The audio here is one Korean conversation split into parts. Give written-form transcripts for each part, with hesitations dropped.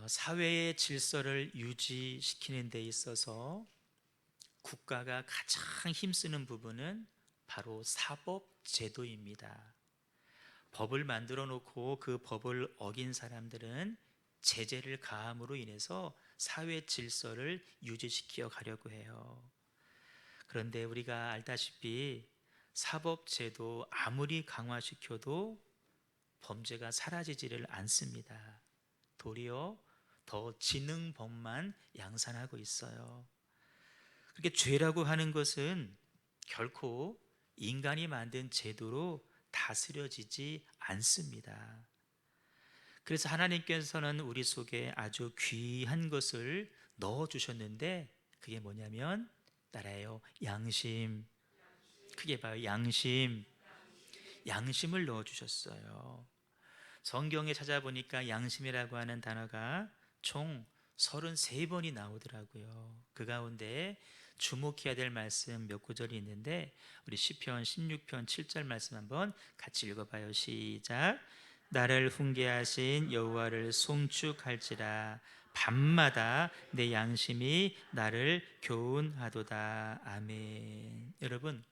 사회의 질서를 유지시키는 데 있어서 국가가 가장 힘쓰는 부분은 바로 사법제도입니다. 법을 만들어 놓고 그 법을 어긴 사람들은 제재를 가함으로 인해서 사회 질서를 유지시켜 가려고 해요. 그런데 우리가 알다시피 사법제도 아무리 강화시켜도 범죄가 사라지지를 않습니다. 도리어 더 지능범만 양산하고 있어요. 그렇게 죄라고 하는 것은 결코 인간이 만든 제도로 다스려지지 않습니다. 그래서 하나님께서는 우리 속에 아주 귀한 것을 넣어주셨는데 그게 뭐냐면 따라요. 양심. 크게 봐요. 양심. 양심을 넣어주셨어요. 성경에 찾아보니까 양심이라고 하는 단어가 총 33번이 나오더라고요. 그 가운데 주목해야 될 말씀 몇 구절이 있는데 우리 시편 16편 7절 말씀 한번 같이 읽어봐요. 시작. 나를 훈계하신 여호와를 송축할지라 밤마다 내 양심이 나를 교훈하도다. 아멘. 여러분,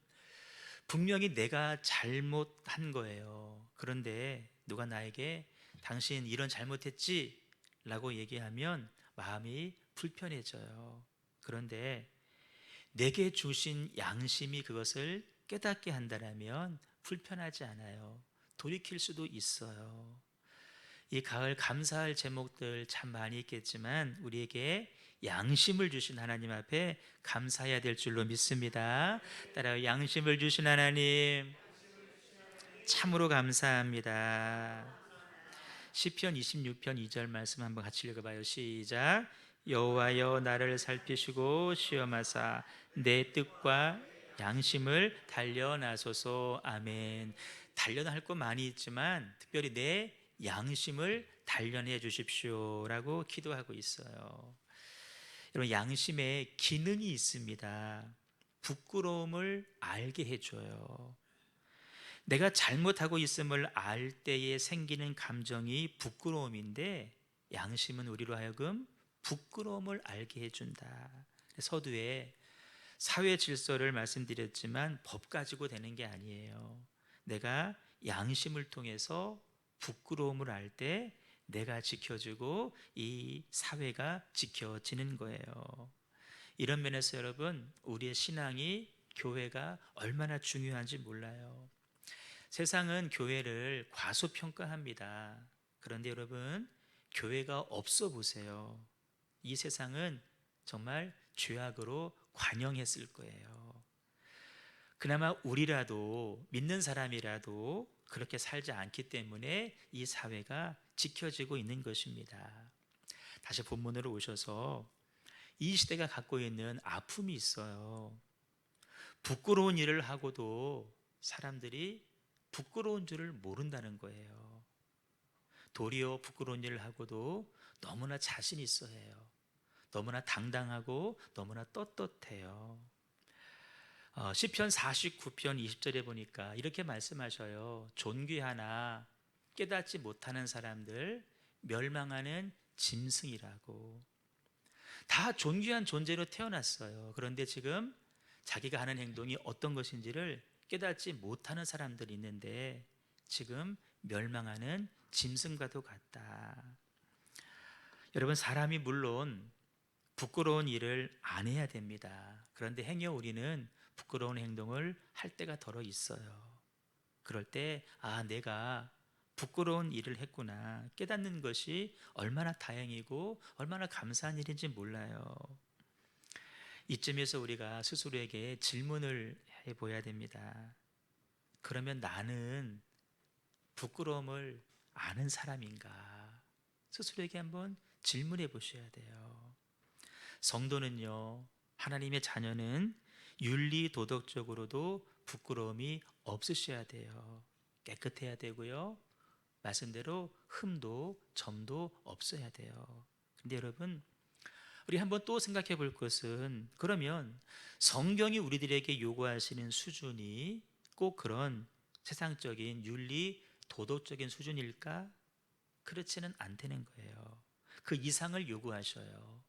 분명히 내가 잘못한 거예요. 그런데 누가 나에게 당신 이런 잘못했지? 라고 얘기하면 마음이 불편해져요. 그런데 내게 주신 양심이 그것을 깨닫게 한다면 불편하지 않아요. 돌이킬 수도 있어요. 이 가을 감사할 제목들 참 많이 있겠지만 우리에게 양심을 주신 하나님 앞에 감사해야 될 줄로 믿습니다. 따라요. 양심을 주신 하나님 참으로 감사합니다. 시편 26편 2절 말씀 한번 같이 읽어봐요. 시작. 여호와여 나를 살피시고 시험하사 내 뜻과 양심을 단련하소서. 아멘. 단련할 거 많이 있지만 특별히 내 양심을 단련해 주십시오 라고 기도하고 있어요. 여러분, 양심에 기능이 있습니다. 부끄러움을 알게 해줘요. 내가 잘못하고 있음을 알 때에 생기는 감정이 부끄러움인데 양심은 우리로 하여금 부끄러움을 알게 해준다. 서두에 사회 질서를 말씀드렸지만 법 가지고 되는 게 아니에요. 내가 양심을 통해서 부끄러움을 알 때 내가 지켜주고 이 사회가 지켜지는 거예요. 이런 면에서 여러분, 우리의 신앙이 교회가 얼마나 중요한지 몰라요. 세상은 교회를 과소평가합니다. 그런데 여러분, 교회가 없어 보세요. 이 세상은 정말 죄악으로 관영했을 거예요. 그나마 우리라도, 믿는 사람이라도 그렇게 살지 않기 때문에 이 사회가 지켜지고 있는 것입니다. 다시 본문으로 오셔서 이 시대가 갖고 있는 아픔이 있어요. 부끄러운 일을 하고도 사람들이 부끄러운 줄을 모른다는 거예요. 도리어 부끄러운 일을 하고도 너무나 자신 있어 해요. 너무나 당당하고 너무나 떳떳해요. 시편 49편 20절에 보니까 이렇게 말씀하셔요. 존귀하나 깨닫지 못하는 사람들 멸망하는 짐승이라고. 다 존귀한 존재로 태어났어요. 그런데 지금 자기가 하는 행동이 어떤 것인지를 깨닫지 못하는 사람들이 있는데 지금 멸망하는 짐승과도 같다. 여러분, 사람이 물론 부끄러운 일을 안 해야 됩니다. 그런데 행여 우리는 부끄러운 행동을 할 때가 더러 있어요. 그럴 때 내가 부끄러운 일을 했구나 깨닫는 것이 얼마나 다행이고 얼마나 감사한 일인지 몰라요. 이쯤에서 우리가 스스로에게 질문을 해봐야 됩니다. 그러면 나는 부끄러움을 아는 사람인가? 스스로에게 한번 질문해 보셔야 돼요. 성도는요, 하나님의 자녀는 윤리 도덕적으로도 부끄러움이 없으셔야 돼요. 깨끗해야 되고요. 말씀대로 흠도 점도 없어야 돼요. 근데 여러분, 우리 한번 또 생각해 볼 것은 그러면 성경이 우리들에게 요구하시는 수준이 꼭 그런 세상적인 윤리 도덕적인 수준일까? 그렇지는 않다는 거예요. 그 이상을 요구하셔요.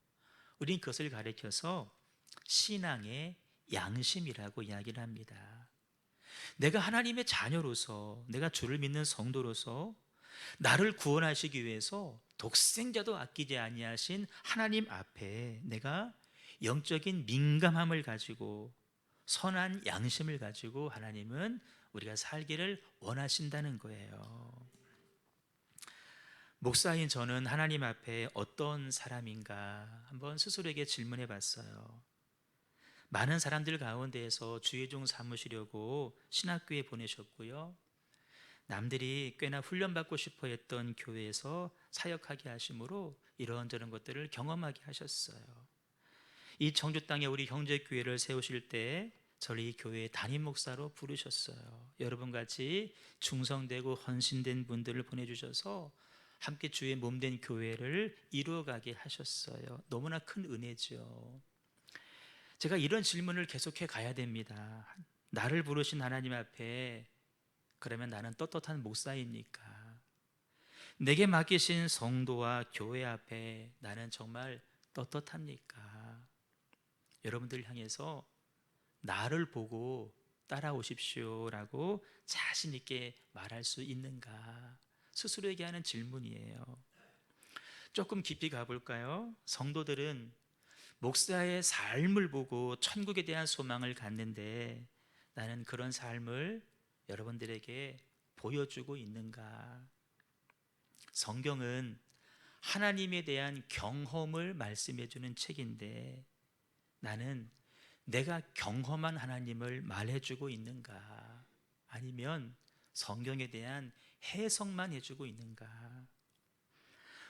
우린 그것을 가리켜서 신앙의 양심이라고 이야기를 합니다. 내가 하나님의 자녀로서, 내가 주를 믿는 성도로서 나를 구원하시기 위해서 독생자도 아끼지 아니하신 하나님 앞에 내가 영적인 민감함을 가지고 선한 양심을 가지고 하나님은 우리가 살기를 원하신다는 거예요. 목사인 저는 하나님 앞에 어떤 사람인가 한번 스스로에게 질문해 봤어요. 많은 사람들 가운데에서 주의 종 삼으시려고 신학교에 보내셨고요. 남들이 꽤나 훈련받고 싶어 했던 교회에서 사역하게 하심으로 이런저런 것들을 경험하게 하셨어요. 이 청주 땅에 우리 형제교회를 세우실 때 저를 이 교회의 담임 목사로 부르셨어요. 여러분 같이 충성되고 헌신된 분들을 보내주셔서 함께 주의 몸된 교회를 이루어가게 하셨어요. 너무나 큰 은혜죠. 제가 이런 질문을 계속해 가야 됩니다. 나를 부르신 하나님 앞에 그러면 나는 떳떳한 목사입니까? 내게 맡기신 성도와 교회 앞에 나는 정말 떳떳합니까? 여러분들 향해서 나를 보고 따라오십시오라고 자신 있게 말할 수 있는가? 스스로에게 하는 질문이에요. 조금 깊이 가볼까요? 성도들은 목사의 삶을 보고 천국에 대한 소망을 갖는데 나는 그런 삶을 여러분들에게 보여주고 있는가? 성경은 하나님에 대한 경험을 말씀해 주는 책인데 나는 내가 경험한 하나님을 말해주고 있는가? 아니면 성경에 대한 해석만 해주고 있는가?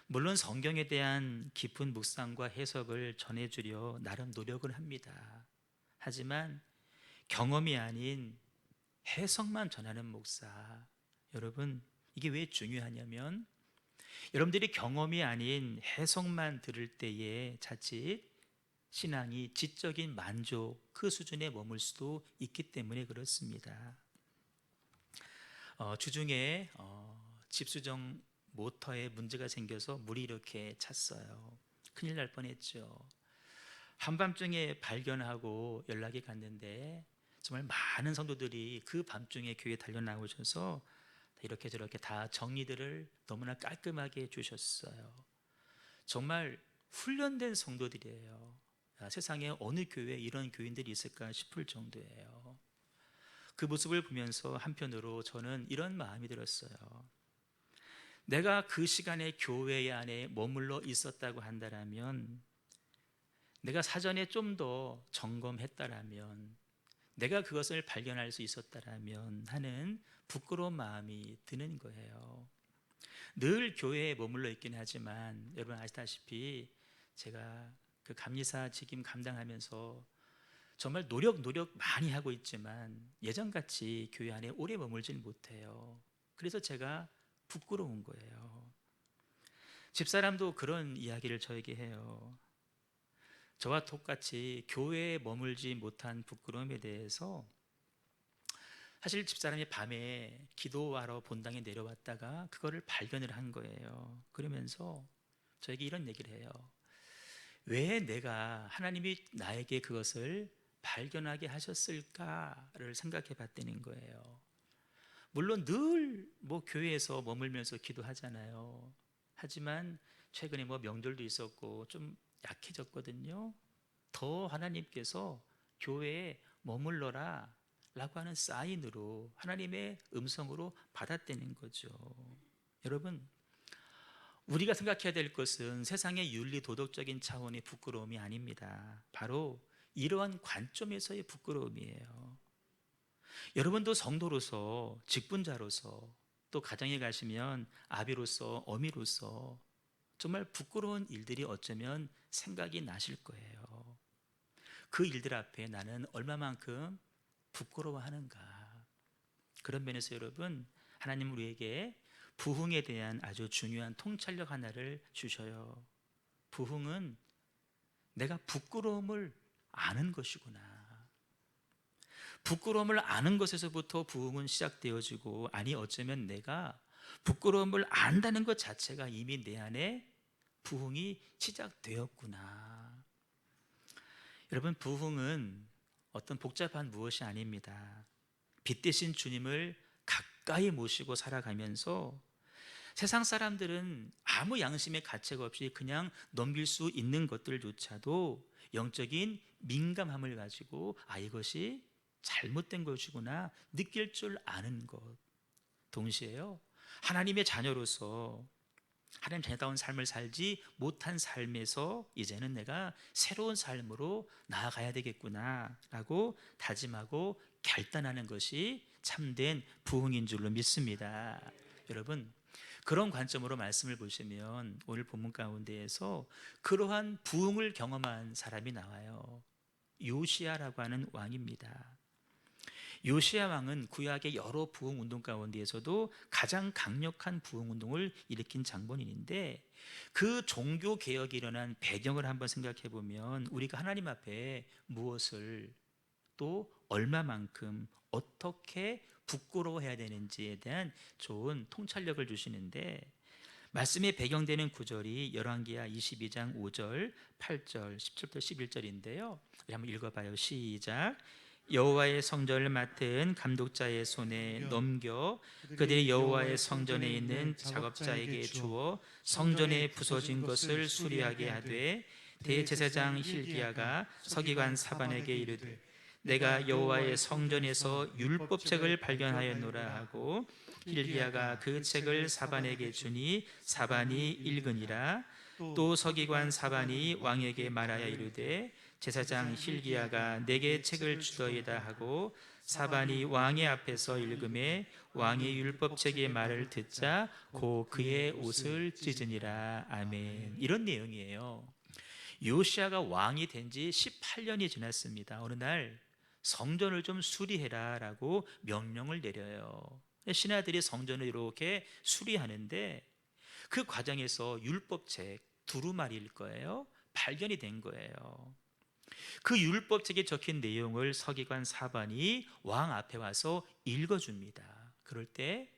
물론 성경에 대한 깊은 묵상과 해석을 전해주려 나름 노력을 합니다. 하지만 경험이 아닌 해석만 전하는 목사, 여러분 이게 왜 중요하냐면 여러분들이 경험이 아닌 해석만 들을 때에 자칫 신앙이 지적인 만족 그 수준에 머물 수도 있기 때문에 그렇습니다. 주중에 집수정 모터에 문제가 생겨서 물이 이렇게 찼어요. 큰일 날 뻔했죠. 한밤중에 발견하고 연락이 갔는데 정말 많은 성도들이 그 밤중에 교회에 달려나오셔서 이렇게 저렇게 다 정리들을 너무나 깔끔하게 해주셨어요. 정말 훈련된 성도들이에요. 세상에 어느 교회에 이런 교인들이 있을까 싶을 정도예요. 그 모습을 보면서 한편으로 저는 이런 마음이 들었어요. 내가 그 시간에 교회 안에 머물러 있었다고 한다면, 내가 사전에 좀 더 점검했다라면, 내가 그것을 발견할 수 있었다라면 하는 부끄러운 마음이 드는 거예요. 늘 교회에 머물러 있긴 하지만 여러분 아시다시피 제가 그 감리사 직임 감당하면서 정말 노력 많이 하고 있지만 예전같이 교회 안에 오래 머물질 못해요. 그래서 제가 부끄러운 거예요. 집사람도 그런 이야기를 저에게 해요. 저와 똑같이 교회에 머물지 못한 부끄러움에 대해서 사실 집사람이 밤에 기도하러 본당에 내려왔다가 그거를 발견을 한 거예요. 그러면서 저에게 이런 얘기를 해요. 왜 내가 하나님이 나에게 그것을 발견하게 하셨을까를 생각해 봤다는 거예요. 물론 늘 교회에서 머물면서 기도하잖아요. 하지만 최근에 명절도 있었고 좀 약해졌거든요. 더 하나님께서 교회에 머물러라 라고 하는 사인으로 하나님의 음성으로 받았다는 거죠. 여러분, 우리가 생각해야 될 것은 세상의 윤리 도덕적인 차원의 부끄러움이 아닙니다. 바로 이러한 관점에서의 부끄러움이에요. 여러분도 성도로서, 직분자로서, 또 가정에 가시면 아비로서, 어미로서 정말 부끄러운 일들이 어쩌면 생각이 나실 거예요. 그 일들 앞에 나는 얼마만큼 부끄러워하는가. 그런 면에서 여러분, 하나님 우리에게 부흥에 대한 아주 중요한 통찰력 하나를 주셔요. 부흥은 내가 부끄러움을 아는 것이구나. 부끄러움을 아는 것에서부터 부흥은 시작되어지고, 아니 어쩌면 내가 부끄러움을 안다는 것 자체가 이미 내 안에 부흥이 시작되었구나. 여러분, 부흥은 어떤 복잡한 무엇이 아닙니다. 빛 대신 주님을 가까이 모시고 살아가면서 세상 사람들은 아무 양심의 가책 없이 그냥 넘길 수 있는 것들조차도 영적인 민감함을 가지고 이것이 잘못된 것이구나 느낄 줄 아는 것. 동시에요, 하나님의 자녀로서 하나님 자녀다운 삶을 살지 못한 삶에서 이제는 내가 새로운 삶으로 나아가야 되겠구나 라고 다짐하고 결단하는 것이 참된 부흥인 줄로 믿습니다. 여러분, 그런 관점으로 말씀을 보시면 오늘 본문 가운데에서 그러한 부흥을 경험한 사람이 나와요. 요시야라고 하는 왕입니다. 요시야 왕은 구약의 여러 부흥 운동 가운데에서도 가장 강력한 부흥 운동을 일으킨 장본인인데, 그 종교 개혁이 일어난 배경을 한번 생각해 보면 우리가 하나님 앞에 무엇을 또 얼마만큼 어떻게 부끄러워해야 되는지에 대한 좋은 통찰력을 주시는데, 말씀의 배경되는 구절이 열왕기하 22장 5절, 8절, 10절부터 11절인데요. 우리 한번 읽어봐요. 시작. 여호와의 성전을 맡은 감독자의 손에 넘겨 그들이 여호와의 성전에 있는 작업자에게 주어 성전에 부서진 것을 수리하게 하되, 대제사장 힐기야가 서기관 사반에게 이르되 내가 여호와의 성전에서 율법책을 발견하였노라 하고, 힐기야가 그 책을 사반에게 주니 사반이 읽으니라. 또 서기관 사반이 왕에게 말하여 이르되 제사장 힐기야가 내게 책을 주더이다 하고, 사반이 왕의 앞에서 읽음에 왕의 율법책의 말을 듣자 고 그의 옷을 찢으니라. 아멘. 이런 내용이에요. 요시야가 왕이 된 지 18년이 지났습니다. 어느 날 성전을 좀 수리해라 라고 명령을 내려요. 신하들이 성전을 이렇게 수리하는데 그 과정에서 율법책 두루마리일 거예요, 발견이 된 거예요. 그 율법책에 적힌 내용을 서기관 사반이 왕 앞에 와서 읽어줍니다. 그럴 때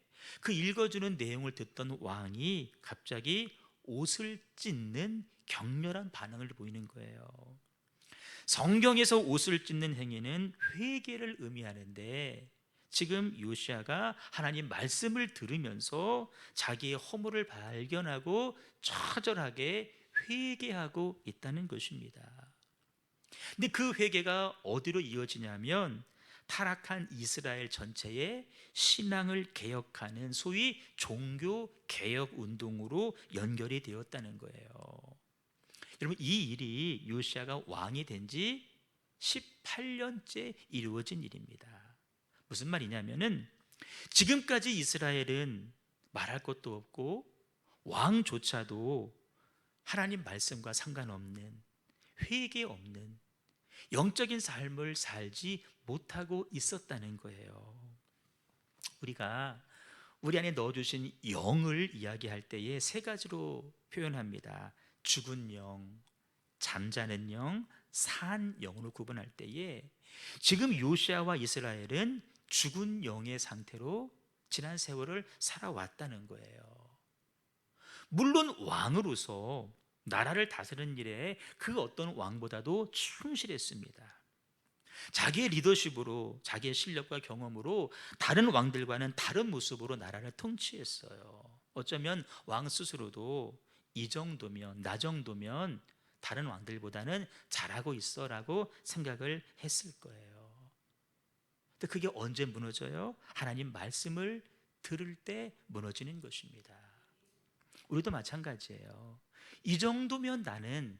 그 읽어주는 내용을 듣던 왕이 갑자기 옷을 찢는 격렬한 반응을 보이는 거예요. 성경에서 옷을 찢는 행위는 회개를 의미하는데, 지금 요시야가 하나님 말씀을 들으면서 자기의 허물을 발견하고 처절하게 회개하고 있다는 것입니다. 근데 그 회개가 어디로 이어지냐면 타락한 이스라엘 전체의 신앙을 개혁하는 소위 종교 개혁 운동으로 연결이 되었다는 거예요. 여러분, 이 일이 요시야가 왕이 된 지 18년째 이루어진 일입니다. 무슨 말이냐면은 지금까지 이스라엘은 말할 것도 없고 왕조차도 하나님 말씀과 상관없는, 회개 없는 영적인 삶을 살지 못하고 있었다는 거예요. 우리가 우리 안에 넣어주신 영을 이야기할 때에 세 가지로 표현합니다. 죽은 영, 잠자는 영, 산 영으로 구분할 때에 지금 요시아와 이스라엘은 죽은 영의 상태로 지난 세월을 살아왔다는 거예요. 물론 왕으로서 나라를 다스리는 일에 그 어떤 왕보다도 충실했습니다. 자기의 리더십으로, 자기의 실력과 경험으로 다른 왕들과는 다른 모습으로 나라를 통치했어요. 어쩌면 왕 스스로도 이 정도면, 나 정도면 다른 왕들보다는 잘하고 있어 라고 생각을 했을 거예요. 근데 그게 언제 무너져요? 하나님 말씀을 들을 때 무너지는 것입니다. 우리도 마찬가지예요. 이 정도면 나는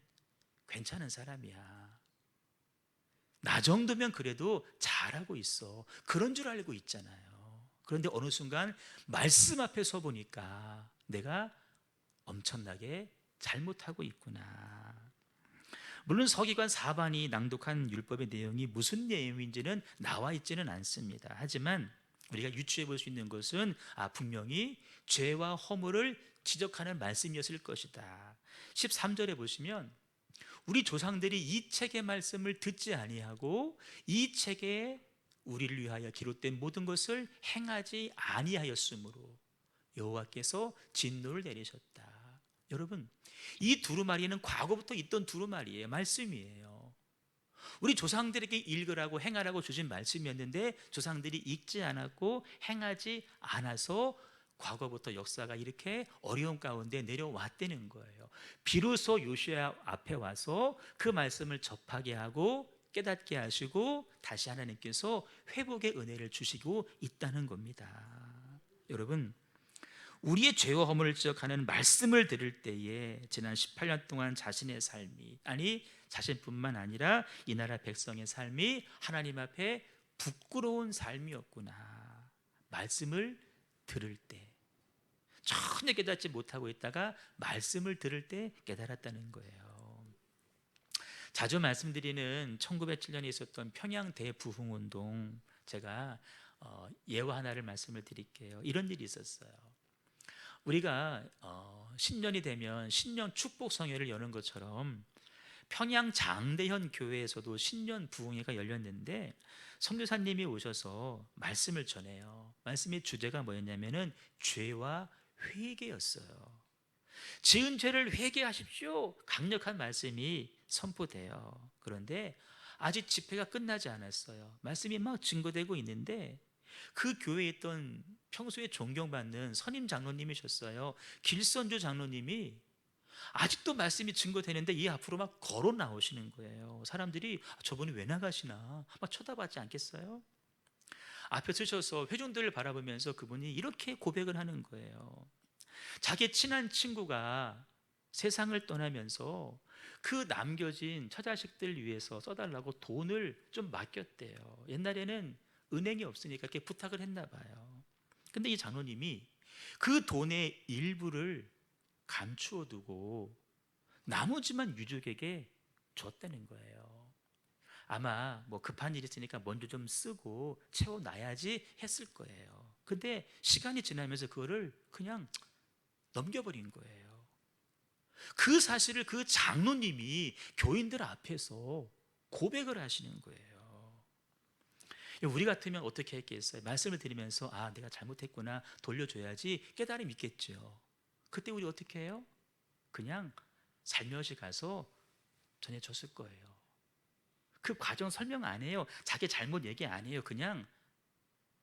괜찮은 사람이야, 나 정도면 그래도 잘하고 있어, 그런 줄 알고 있잖아요. 그런데 어느 순간 말씀 앞에 서 보니까 내가 엄청나게 잘못하고 있구나. 물론 서기관 사반이 낭독한 율법의 내용이 무슨 내용인지는 나와 있지는 않습니다. 하지만 우리가 유추해 볼 수 있는 것은 분명히 죄와 허물을 지적하는 말씀이었을 것이다. 13절에 보시면 우리 조상들이 이 책의 말씀을 듣지 아니하고 이 책에 우리를 위하여 기록된 모든 것을 행하지 아니하였으므로 여호와께서 진노를 내리셨다. 여러분, 이 두루마리는 과거부터 있던 두루마리예요. 말씀이에요. 우리 조상들에게 읽으라고 행하라고 주신 말씀이었는데 조상들이 읽지 않았고 행하지 않아서 과거부터 역사가 이렇게 어려움 가운데 내려왔다는 거예요. 비로소 요시야 앞에 와서 그 말씀을 접하게 하고 깨닫게 하시고 다시 하나님께서 회복의 은혜를 주시고 있다는 겁니다. 여러분, 우리의 죄와 허물을 지적하는 말씀을 들을 때에 지난 18년 동안 자신의 삶이, 아니 자신뿐만 아니라 이 나라 백성의 삶이 하나님 앞에 부끄러운 삶이었구나, 말씀을 들을 때 전혀 깨닫지 못하고 있다가 말씀을 들을 때 깨달았다는 거예요. 자주 말씀드리는 1907년에 있었던 평양 대부흥운동, 제가 예화 하나를 말씀을 드릴게요. 이런 일이 있었어요. 우리가 신년이 되면 신년 축복 성회를 여는 것처럼 평양 장대현 교회에서도 신년 부흥회가 열렸는데 선교사님이 오셔서 말씀을 전해요. 말씀의 주제가 뭐였냐면은 죄와 회개였어요. 지은 죄를 회개하십시오, 강력한 말씀이 선포돼요. 그런데 아직 집회가 끝나지 않았어요. 말씀이 막 증거되고 있는데 그 교회에 있던 평소에 존경받는 선임 장로님이셨어요. 길선주 장로님이 아직도 말씀이 증거되는데 이 앞으로 막 걸어 나오시는 거예요. 사람들이 저분이 왜 나가시나 막 쳐다봤지 않겠어요? 앞에 서셔서 회중들을 바라보면서 그분이 이렇게 고백을 하는 거예요. 자기 친한 친구가 세상을 떠나면서 그 남겨진 처자식들 위해서 써달라고 돈을 좀 맡겼대요. 옛날에는 은행이 없으니까 이렇게 부탁을 했나 봐요. 근데 이 장로님이 그 돈의 일부를 감추어 두고 나머지만 유족에게 줬다는 거예요. 아마 뭐 급한 일이 있으니까 먼저 좀 쓰고 채워놔야지 했을 거예요. 근데 시간이 지나면서 그거를 그냥 넘겨버린 거예요. 그 사실을 그 장로님이 교인들 앞에서 고백을 하시는 거예요. 우리 같으면 어떻게 했겠어요? 말씀을 드리면서 아, 내가 잘못했구나, 돌려줘야지 깨달음이 있겠죠. 그때 우리 어떻게 해요? 그냥 살며시 가서 전해줬을 거예요. 그 과정 설명 안 해요. 자기 잘못 얘기 안 해요. 그냥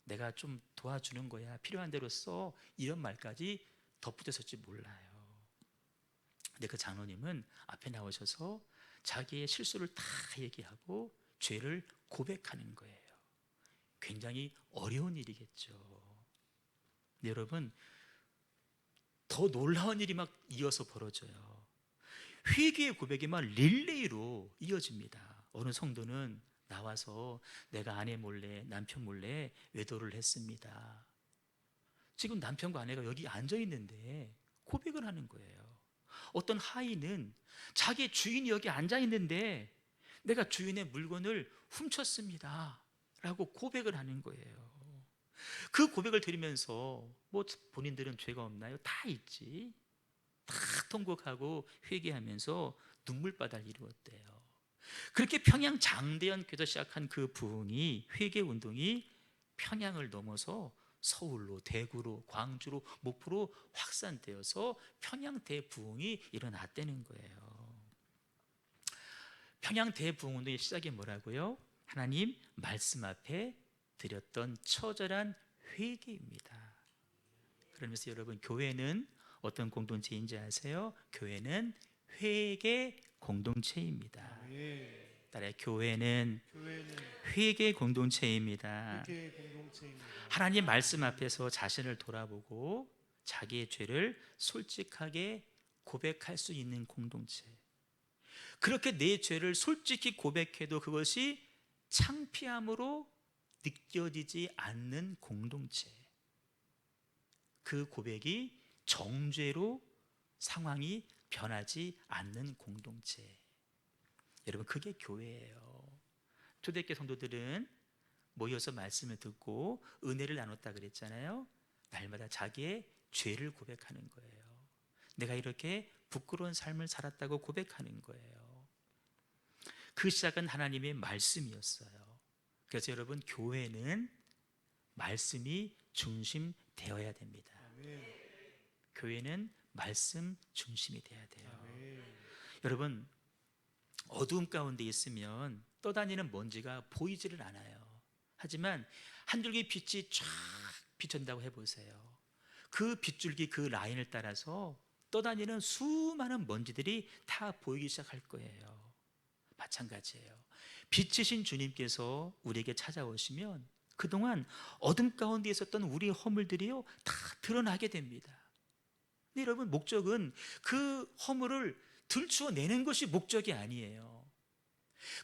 내가 좀 도와주는 거야, 필요한 대로 써, 이런 말까지 덧붙였을지 몰라요. 근데 그 장로님은 앞에 나오셔서 자기의 실수를 다 얘기하고 죄를 고백하는 거예요. 굉장히 어려운 일이겠죠. 근데 여러분, 더 놀라운 일이 막 이어서 벌어져요. 회개의 고백이 막 릴레이로 이어집니다. 어느 성도는 나와서 내가 아내 몰래, 남편 몰래 외도를 했습니다. 지금 남편과 아내가 여기 앉아 있는데 고백을 하는 거예요. 어떤 하인은 자기 주인이 여기 앉아 있는데 내가 주인의 물건을 훔쳤습니다 라고 고백을 하는 거예요. 그 고백을 들으면서 뭐 본인들은 죄가 없나요? 다 있지. 다 통곡하고 회개하면서 눈물바다를 이루었대요. 그렇게 평양 장대현 교회에서 시작한 그 부흥이, 회개 운동이 평양을 넘어서 서울로, 대구로, 광주로, 목포로 확산되어서 평양 대부흥이 일어났다는 거예요. 평양 대부흥 운동의 시작이 뭐라고요? 하나님 말씀 앞에 드렸던 처절한 회개입니다. 그러면서 여러분, 교회는 어떤 공동체인지 아세요? 교회는 회개 공동체입니다. 따라해, 교회는 회개 공동체입니다. 하나님 말씀 앞에서 자신을 돌아보고 자기의 죄를 솔직하게 고백할 수 있는 공동체. 그렇게 내 죄를 솔직히 고백해도 그것이 창피함으로 느껴지지 않는 공동체. 그 고백이 정죄로 상황이 변하지 않는 공동체. 여러분, 그게 교회예요. 초대교회 성도들은 모여서 말씀을 듣고 은혜를 나눴다 그랬잖아요. 날마다 자기의 죄를 고백하는 거예요. 내가 이렇게 부끄러운 삶을 살았다고 고백하는 거예요. 그 시작은 하나님의 말씀이었어요. 그래서 여러분, 교회는 말씀이 중심되어야 됩니다. 교회는 말씀 중심이 돼야 돼요. 아멘. 여러분, 어두움 가운데 있으면 떠다니는 먼지가 보이지를 않아요. 하지만 한 줄기 빛이 쫙 비춘다고 해보세요. 그 빗줄기 그 라인을 따라서 떠다니는 수많은 먼지들이 다 보이기 시작할 거예요. 마찬가지예요. 빛이신 주님께서 우리에게 찾아오시면 그동안 어둠 가운데 있었던 우리의 허물들이요 다 드러나게 됩니다. 근데 여러분, 목적은 그 허물을 들추어내는 것이 목적이 아니에요.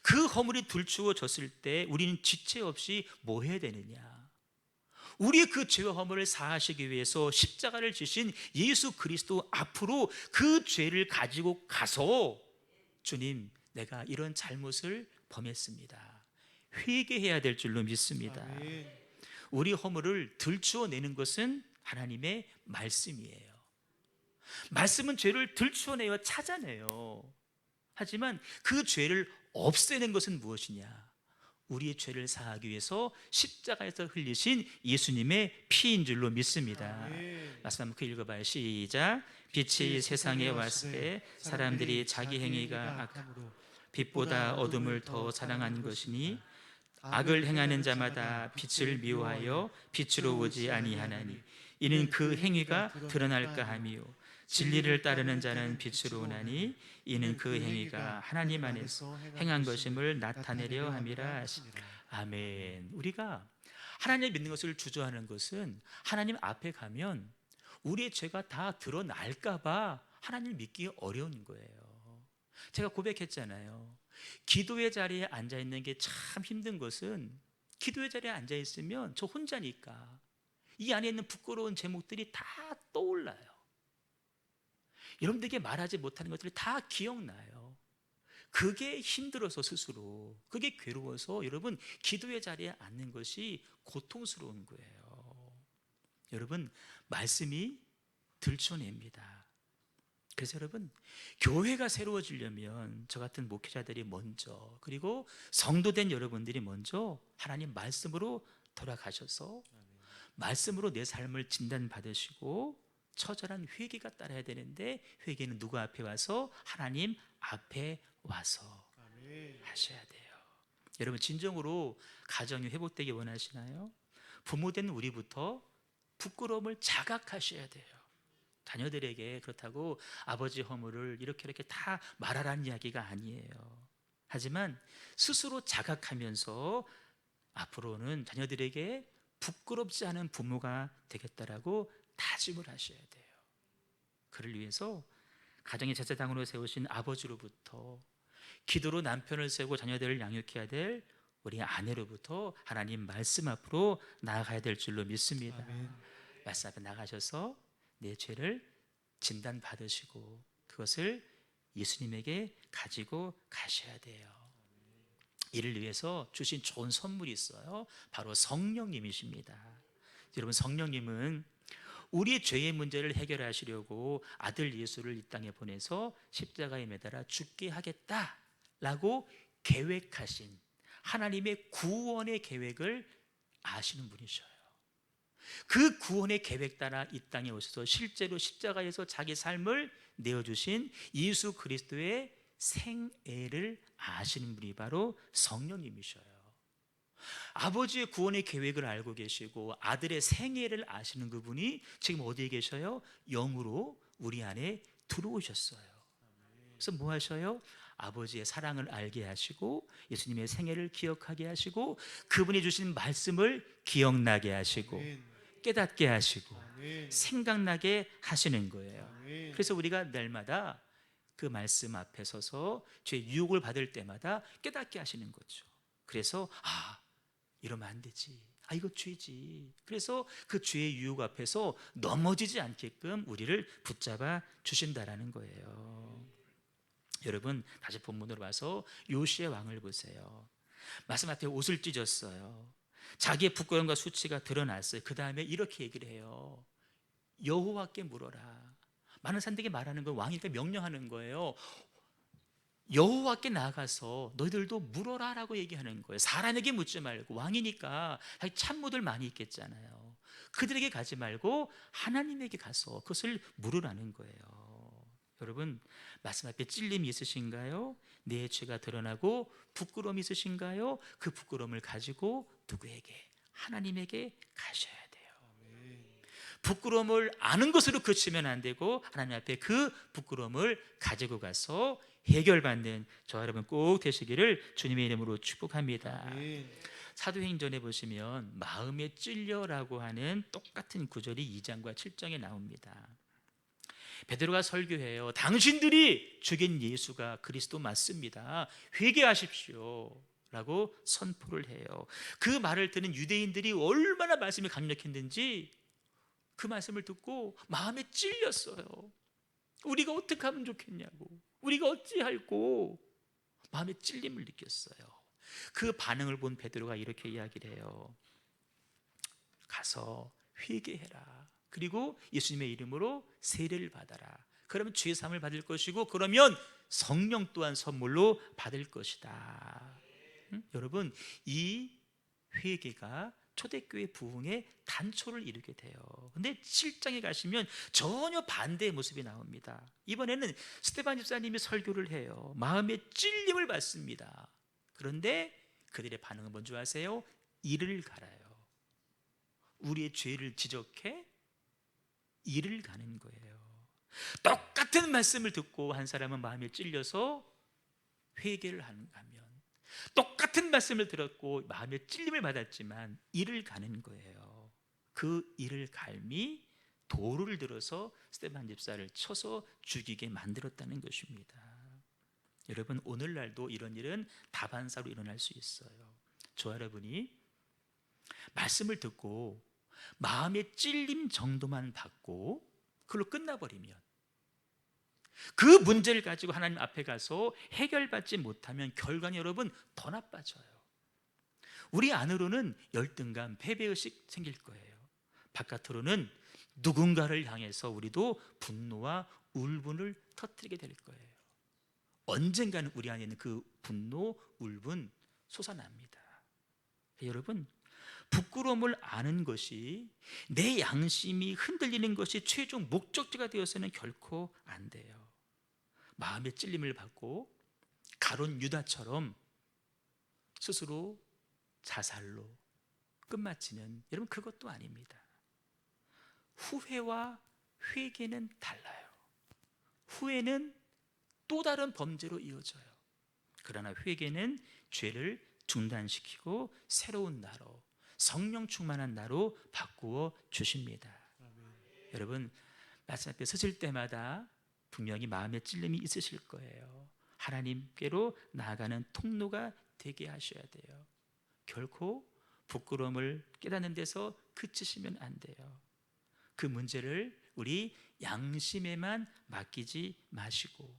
그 허물이 들추어졌을 때 우리는 지체 없이 뭐 해야 되느냐? 우리의 그 죄와 허물을 사하시기 위해서 십자가를 지신 예수 그리스도 앞으로 그 죄를 가지고 가서, 주님, 내가 이런 잘못을 범했습니다, 회개해야 될 줄로 믿습니다. 아멘. 우리 허물을 들추어내는 것은 하나님의 말씀이에요. 말씀은 죄를 들추어내어 찾아내요. 하지만 그 죄를 없애는 것은 무엇이냐? 우리의 죄를 사하기 위해서 십자가에서 흘리신 예수님의 피인 줄로 믿습니다. 아멘. 말씀 한번 읽어봐요. 시작. 빛이 세상에 왔을 때 사람들이 자기 행위가 악함으로 빛보다 어둠을 더 사랑한 것이니 악을 행하는 자마다 빛을 미워하여 빛으로 오지 아니하나니 이는 그 행위가 드러날까 하미요 진리를 따르는 자는 빛으로 오나니 이는 그 행위가 하나님 안에서 행한 것임을 나타내려 함이라 하시니라. 아멘. 우리가 하나님을 믿는 것을 주저하는 것은 하나님 앞에 가면 우리의 죄가 다 드러날까 봐 하나님을 믿기 어려운 거예요. 제가 고백했잖아요. 기도의 자리에 앉아 있는 게 참 힘든 것은, 기도의 자리에 앉아 있으면 저 혼자니까 이 안에 있는 부끄러운 제목들이 다 떠올라요. 여러분들에게 말하지 못하는 것들이 다 기억나요. 그게 힘들어서 스스로, 그게 괴로워서 여러분 기도의 자리에 앉는 것이 고통스러운 거예요. 여러분, 말씀이 들춰냅니다. 그래서 여러분, 교회가 새로워지려면 저 같은 목회자들이 먼저, 그리고 성도된 여러분들이 먼저 하나님 말씀으로 돌아가셔서 말씀으로 내 삶을 진단받으시고 처절한 회개가 따라야 되는데, 회개는 누구 앞에 와서? 하나님 앞에 와서 아멘. 하셔야 돼요. 여러분, 진정으로 가정이 회복되기 원하시나요? 부모된 우리부터 부끄러움을 자각하셔야 돼요. 자녀들에게 그렇다고 아버지 허물을 이렇게 다 말하라는 이야기가 아니에요. 하지만 스스로 자각하면서 앞으로는 자녀들에게 부끄럽지 않은 부모가 되겠다라고 다짐을 하셔야 돼요. 그를 위해서 가정의 제사장으로 세우신 아버지로부터, 기도로 남편을 세우고 자녀들을 양육해야 될 우리 아내로부터 하나님 말씀 앞으로 나아가야 될 줄로 믿습니다. 아멘. 말씀 앞에 나가셔서 내 죄를 진단받으시고 그것을 예수님에게 가지고 가셔야 돼요. 이를 위해서 주신 좋은 선물이 있어요. 바로 성령님이십니다. 여러분, 성령님은 우리의 죄의 문제를 해결하시려고 아들 예수를 이 땅에 보내서 십자가에 매달아 죽게 하겠다라고 계획하신 하나님의 구원의 계획을 아시는 분이셔요. 그 구원의 계획 따라 이 땅에 오셔서 실제로 십자가에서 자기 삶을 내어주신 예수 그리스도의 생애를 아시는 분이 바로 성령님이셔요. 아버지의 구원의 계획을 알고 계시고 아들의 생애를 아시는 그분이 지금 어디에 계셔요? 영으로 우리 안에 들어오셨어요. 그래서 뭐 하셔요? 아버지의 사랑을 알게 하시고 예수님의 생애를 기억하게 하시고 그분이 주신 말씀을 기억나게 하시고 아멘. 깨닫게 하시고 아멘. 생각나게 하시는 거예요. 아멘. 그래서 우리가 날마다 그 말씀 앞에 서서 죄의 유혹을 받을 때마다 깨닫게 하시는 거죠. 그래서 이러면 안 되지, 이거 죄지. 그래서 그 죄의 유혹 앞에서 넘어지지 않게끔 우리를 붙잡아 주신다라는 거예요. 여러분, 다시 본문으로 와서 요시의 왕을 보세요. 말씀 앞에 옷을 찢었어요. 자기의 부끄러움과 수치가 드러났어요. 그 다음에 이렇게 얘기를 해요. 여호와께 물어라. 많은 사람들에게 말하는 건 왕이니까 명령하는 거예요. 여호와께 나가서 너희들도 물어라라고 얘기하는 거예요. 사람에게 묻지 말고, 왕이니까 자기 참모들 많이 있겠잖아요. 그들에게 가지 말고 하나님에게 가서 그것을 물으라는 거예요. 여러분, 말씀 앞에 찔림이 있으신가요? 내 죄가 드러나고 부끄러움이 있으신가요? 그 부끄러움을 가지고 누구에게? 하나님에게 가셔야 돼요. 부끄러움을 아는 것으로 그치면 안 되고 하나님 앞에 그 부끄러움을 가지고 가서 해결받는 저와 여러분 꼭 되시기를 주님의 이름으로 축복합니다. 사도행전에 보시면 마음에 찔려라고 하는 똑같은 구절이 2장과 7장에 나옵니다. 베드로가 설교해요. 당신들이 죽인 예수가 그리스도 맞습니다. 회개하십시오 라고 선포를 해요. 그 말을 듣는 유대인들이 얼마나 말씀이 강력했는지 그 말씀을 듣고 마음에 찔렸어요. 우리가 어떻게 하면 좋겠냐고, 우리가 어찌할꼬 마음에 찔림을 느꼈어요. 그 반응을 본 베드로가 이렇게 이야기를 해요. 가서 회개해라. 그리고 예수님의 이름으로 세례를 받아라. 그러면 죄 사함을 받을 것이고 그러면 성령 또한 선물로 받을 것이다. 여러분, 이 회개가 초대교회 부흥의 단초를 이루게 돼요. 근데 7장에 가시면 전혀 반대의 모습이 나옵니다. 이번에는 스데반 집사님이 설교를 해요. 마음에 찔림을 받습니다. 그런데 그들의 반응은 뭔지 아세요? 이를 갈아요. 우리의 죄를 지적해 이를 가는 거예요. 똑같은 말씀을 듣고 한 사람은 마음에 찔려서 회개를 하면, 똑같은 말씀을 들었고 마음에 찔림을 받았지만 이를 가는 거예요. 그 이를 갈미 돌을 들어서 스데반 집사를 쳐서 죽이게 만들었다는 것입니다. 여러분, 오늘날도 이런 일은 다반사로 일어날 수 있어요. 저 여러분이 말씀을 듣고 마음의 찔림 정도만 받고 그걸로 끝나버리면, 그 문제를 가지고 하나님 앞에 가서 해결받지 못하면 결과는 여러분 더 나빠져요. 우리 안으로는 열등감, 패배의식 생길 거예요. 바깥으로는 누군가를 향해서 우리도 분노와 울분을 터뜨리게 될 거예요. 언젠가는 우리 안에 있는 그 분노, 울분 솟아납니다. 여러분, 부끄러움을 아는 것이, 내 양심이 흔들리는 것이 최종 목적지가 되어서는 결코 안 돼요. 마음의 찔림을 받고 가룟 유다처럼 스스로 자살로 끝마치는, 여러분 그것도 아닙니다. 후회와 회개는 달라요. 후회는 또 다른 범죄로 이어져요. 그러나 회개는 죄를 중단시키고 새로운 나로, 성령 충만한 나로 바꾸어 주십니다. 여러분, 말씀 앞에 서실 때마다 분명히 마음의 찔림이 있으실 거예요. 하나님께로 나아가는 통로가 되게 하셔야 돼요. 결코 부끄러움을 깨닫는 데서 그치시면 안 돼요. 그 문제를 우리 양심에만 맡기지 마시고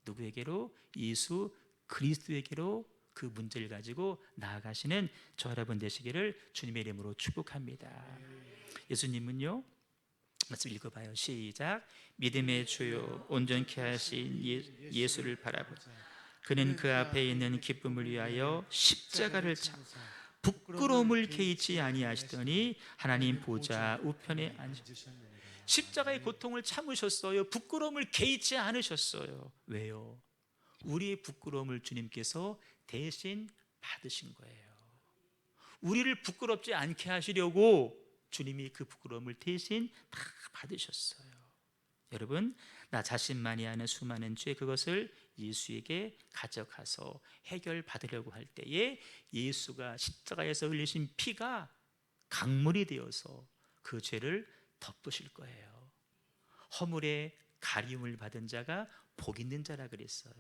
누구에게로? 예수 그리스도에게로 그 문제를 가지고 나아가시는 저 여러분 되시기를 주님의 이름으로 축복합니다. 예수님은요, 말씀 읽어봐요. 시작. 믿음의 주요 온전케 하신 예수를 바라보자. 그는 그 앞에 있는 기쁨을 위하여 십자가를 참사 부끄러움을 개의치 아니하시더니 하나님 보좌 우편에 앉으셨느니라. 십자가의 고통을 참으셨어요. 부끄러움을 개의치 않으셨어요. 왜요? 우리의 부끄러움을 주님께서 대신 받으신 거예요. 우리를 부끄럽지 않게 하시려고 주님이 그 부끄러움을 대신 다 받으셨어요. 여러분, 나 자신만이 아는 수많은 죄, 그것을 예수에게 가져가서 해결받으려고 할 때에 예수가 십자가에서 흘리신 피가 강물이 되어서 그 죄를 덮으실 거예요. 허물의 가리움을 받은 자가 복 있는 자라 그랬어요.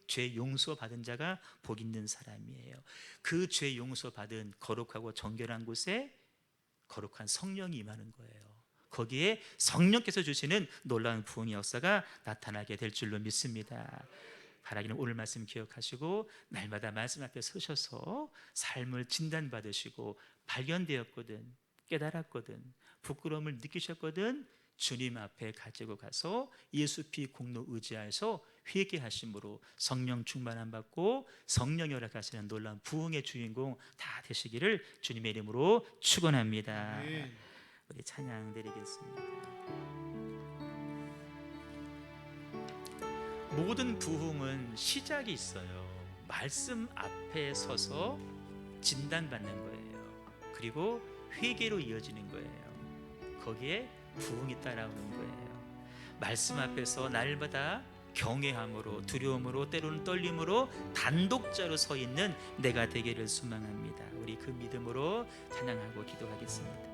죄 용서 받은 자가 복 있는 사람이에요. 그 죄 용서 받은 거룩하고 정결한 곳에 거룩한 성령이 임하는 거예요. 거기에 성령께서 주시는 놀라운 부흥의 역사가 나타나게 될 줄로 믿습니다. 바라기는 오늘 말씀 기억하시고 날마다 말씀 앞에 서셔서 삶을 진단받으시고 발견되었거든, 깨달았거든, 부끄러움을 느끼셨거든, 주님 앞에 가지고 가서 예수 피 공로 의지하여서 회개하심으로 성령 충만함 받고 성령이 허락하시는 놀라운 부흥의 주인공 다 되시기를 주님의 이름으로 축원합니다. 우리 찬양 드리겠습니다. 모든 부흥은 시작이 있어요. 말씀 앞에 서서 진단받는 거예요. 그리고 회개로 이어지는 거예요. 거기에 부흥이 따라오는 거예요. 말씀 앞에서 날마다 경외함으로, 두려움으로, 때로는 떨림으로 단독자로 서 있는 내가 되기를 소망합니다. 우리 그 믿음으로 찬양하고 기도하겠습니다.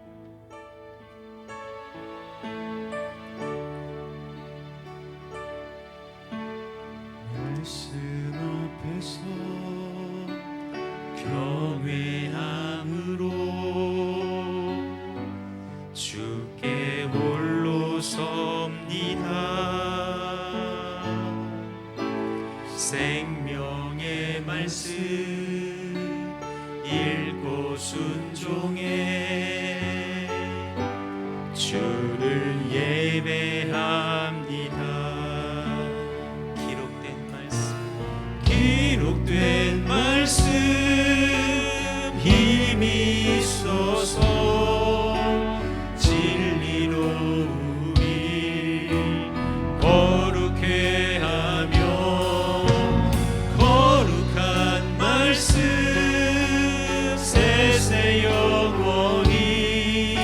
말씀 앞에서 경외함으로 주께 홀로 섭니다. 생명의 말씀 읽고 순종해 주를 예배합니다. 기록된 말씀 힘이 있어서 진리로 우리 거룩해 하며 거룩한 말씀 세세 영원히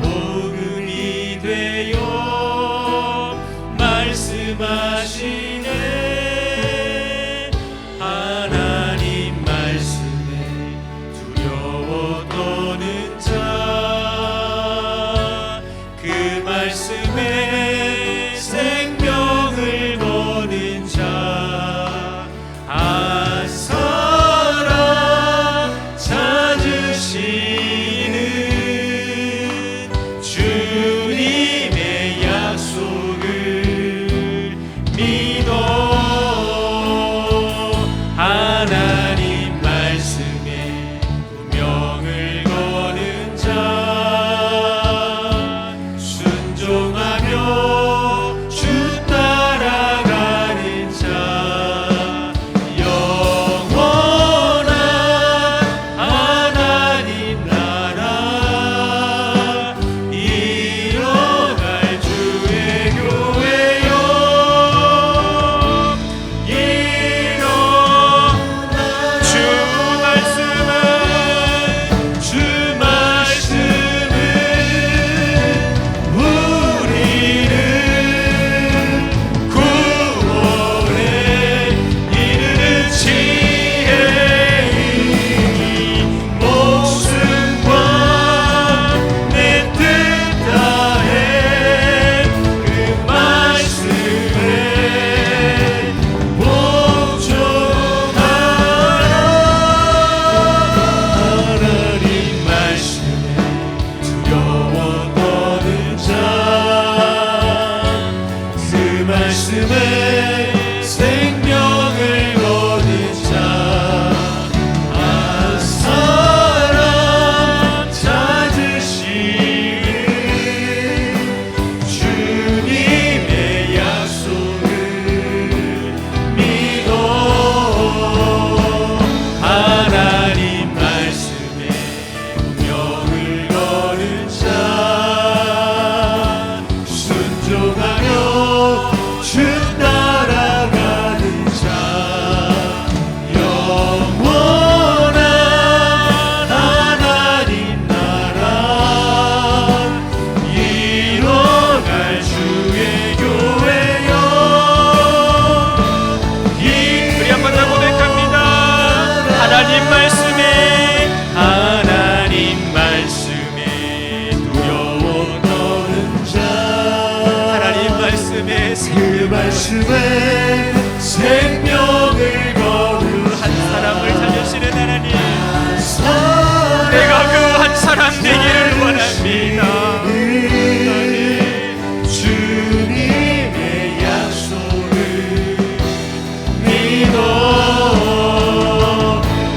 복음이 되어 말씀하시네. 하나님 말씀에 두려워 떠는 자, 그 말씀에 생명을 거는 자, 한 사람 찾으시는 주님의 약속을 믿어. 하나님 말씀에 운명을 거는 자, 순종하며 주 따라가는 자, 영원한 하나님 나라 이뤄갈 주의 교회여. 말씀에 생명을 거는 자, 한 사람 찾으시는 주님의 약속을 믿어. 하나님 말씀에 운명을 거는 자, 순종하며 주 따라가는 자, 영원한 하나님 나라 이뤄갈 주의 교회여. 우리 한번 더 고백합니다. 하나님 말씀에 두려워 떠는 자, 하나님 말씀에 그 말씀에 생명을 거는 한 사람을 살려주시는 하나님, 내가 그 한 사람 되기를 원합니다. 주님의 약속을 믿어.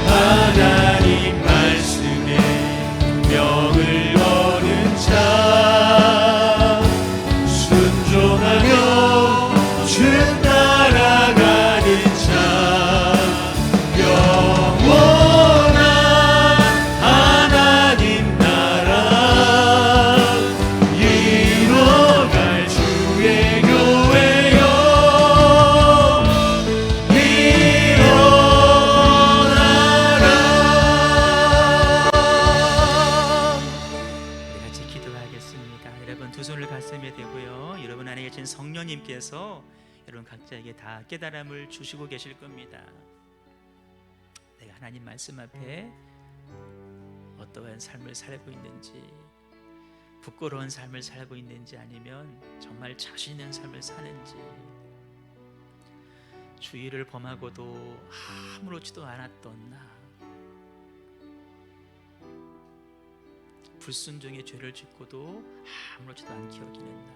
하나님 말씀에 명을 거는 자, 순종하며 주 따라가는 됐습니다. 여러분 두 손을 가슴에 대고요. 여러분 안에 계신 성령님께서 여러분 각자에게 다 깨달음을 주시고 계실 겁니다. 내가 하나님 말씀 앞에 어떠한 삶을 살고 있는지, 부끄러운 삶을 살고 있는지, 아니면 정말 자신 있는 삶을 사는지, 주의를 범하고도 아무렇지도 않았던 나, 불순종의 죄를 짓고도 아무렇지도 않게 여기는 나,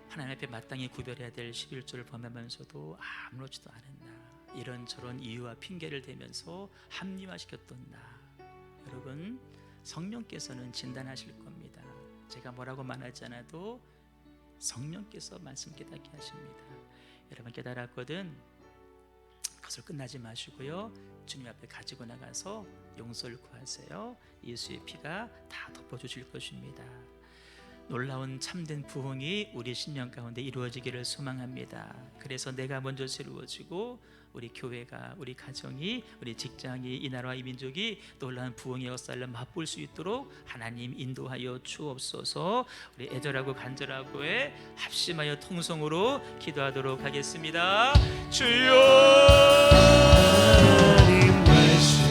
하나님 앞에 마땅히 구별해야 될 11조를 범하면서도 아무렇지도 않은 나, 이런저런 이유와 핑계를 대면서 합리화시켰던 나, 여러분 성령께서는 진단하실 겁니다. 제가 뭐라고 말하지 않아도 성령께서 말씀 깨닫게 하십니다. 여러분 깨달았거든 그것을 끝나지 마시고요, 주님 앞에 가지고 나가서 용서를 구하세요. 예수의 피가 다 덮어주실 것입니다. 놀라운 참된 부흥이 우리 신령 가운데 이루어지기를 소망합니다. 그래서 내가 먼저 새로워지고 우리 교회가, 우리 가정이, 우리 직장이, 이 나라와 이 민족이 놀라운 부흥의 역사를 맛볼 수 있도록 하나님 인도하여 주옵소서. 우리 애절하고 간절하고에 합심하여 통성으로 기도하도록 하겠습니다. 주여, 하나님 말씀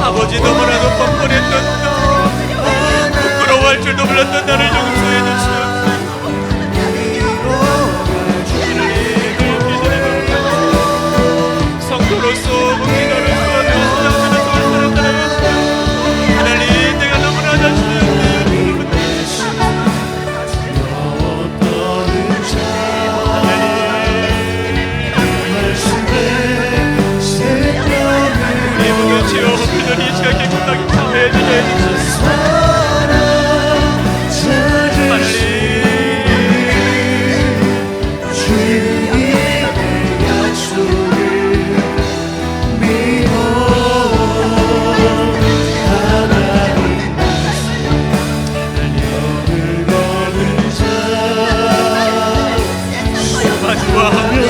아버지 너무나도 뻔뻔했던 나, 부끄러워할 줄도 몰랐던 나를 용서해 주시옵소서. 성도로서 목기도를 수고하며 신앙생활 살아가는 하나님, 내가 너무나 자신을 이 시각에 끝나게 참여해 주셔야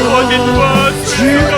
거짓과 술과